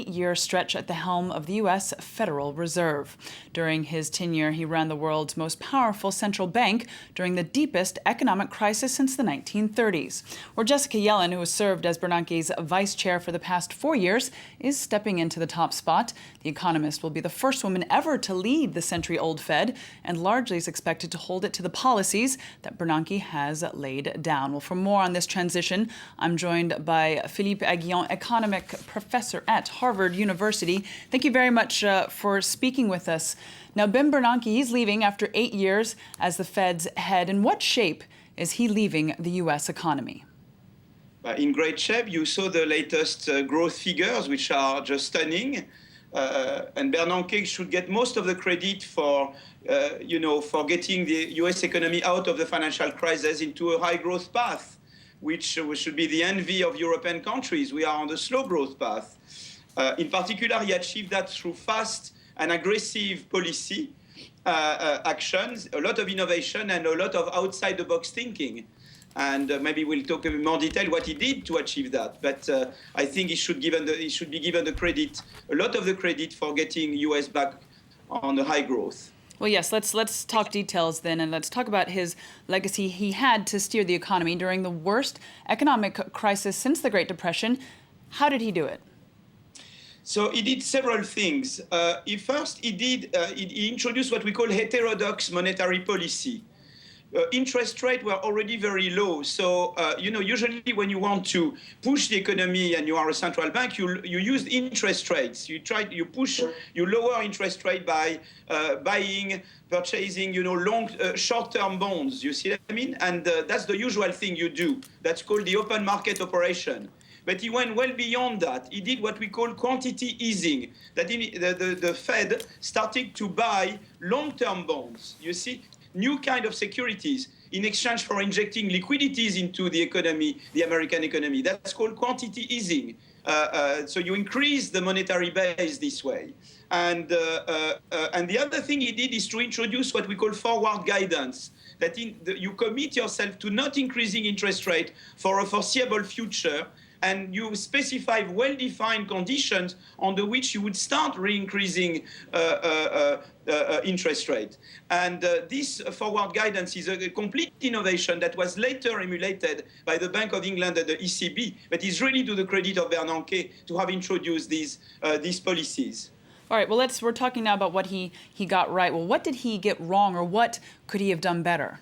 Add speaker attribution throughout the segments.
Speaker 1: 8-year stretch at the helm of the U.S. Federal Reserve. During his tenure, he ran the world's most powerful central bank during the deepest economic crisis since the 1930s. Where Jessica Yellen, who has served as Bernanke's vice chair for the past 4 years, is stepping into the top spot. The economist will be the first woman ever to lead the century-old Fed and largely is expected to hold it to the policies that Bernanke has laid down. Well, for more on this transition, I'm joined by Philippe Aguillon, economic professor at Harvard University. Thank you very much for speaking with us. Now, Ben Bernanke, he's leaving after 8 years as the Fed's head. In what shape is he leaving the U.S. economy?
Speaker 2: In great shape. You saw the latest growth figures, which are just stunning. And Bernanke should get most of the credit for, for getting the U.S. economy out of the financial crisis into a high growth path, which should be the envy of European countries. We are on the slow growth path. In particular, he achieved that through fast and aggressive policy actions, a lot of innovation and a lot of outside-the-box thinking. And maybe we'll talk in more detail what he did to achieve that. But I think he should be given the credit, a lot of the credit for getting U.S. back on the high growth.
Speaker 1: Well, yes, let's talk details then, and let's talk about his legacy. He had to steer the economy during the worst economic crisis since the Great Depression. How did he do it?
Speaker 2: So he did several things. He introduced what we call heterodox monetary policy. Interest rates were already very low. So, usually when you want to push the economy and you are a central bank, you use interest rates. You lower interest rate by purchasing, short-term bonds. You see what I mean? And that's the usual thing you do. That's called the open market operation. But he went well beyond that. He did what we call quantity easing. That the Fed started to buy long-term bonds. You see? New kind of securities in exchange for injecting liquidities into the economy, the American economy. That's called quantity easing. So you increase the monetary base this way. And the other thing he did is to introduce what we call forward guidance, that you commit yourself to not increasing interest rate for a foreseeable future, and you specify well-defined conditions under which you would start re-increasing interest rate. And this forward guidance is a complete innovation that was later emulated by the Bank of England and the ECB, but is really to the credit of Bernanke to have introduced these policies.
Speaker 1: All right, well, we're talking now about what he got right. Well, what did he get wrong, or what could he have done better?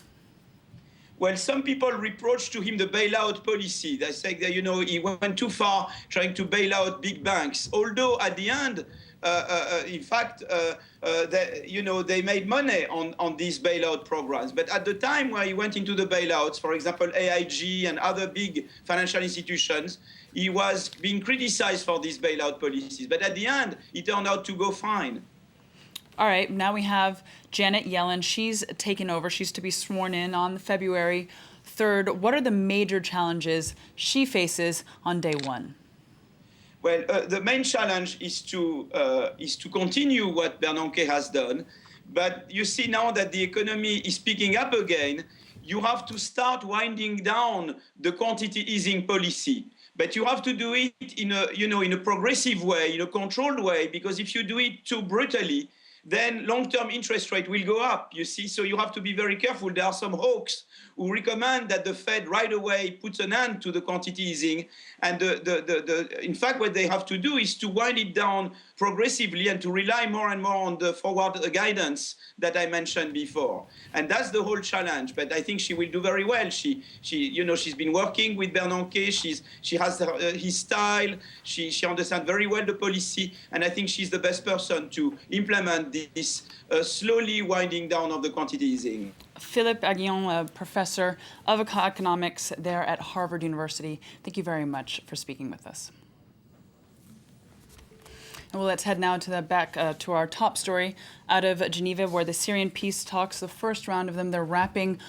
Speaker 2: Well, some people reproach to him the bailout policy. They say that, he went too far trying to bail out big banks. Although at the end, in fact, they made money on these bailout programs. But at the time where he went into the bailouts, for example, AIG and other big financial institutions, he was being criticized for these bailout policies. But at the end, it turned out to go fine.
Speaker 1: All right, now we have Janet Yellen. She's taken over. She's to be sworn in on February 3rd. What are the major challenges she faces on day one?
Speaker 2: Well, the main challenge is to continue what Bernanke has done. But you see now that the economy is picking up again, you have to start winding down the quantity easing policy. But you have to do it in a progressive way, in a controlled way, because if you do it too brutally, then long-term interest rate will go up, you see. So you have to be very careful. There are some hawks who recommend that the Fed right away puts an end to the quantity easing. And in fact, what they have to do is to wind it down progressively and to rely more and more on the forward guidance that I mentioned before. And that's the whole challenge. But I think she will do very well. She's been working with Bernanke. She has his style. She understands very well the policy. And I think she's the best person to implement this slowly winding down of the quantity easing.
Speaker 1: Philippe Aguillon, a professor of economics there at Harvard University. Thank you very much for speaking with us. Well, let's head now to our top story out of Geneva, where the Syrian peace talks, the first round of them, they're wrapping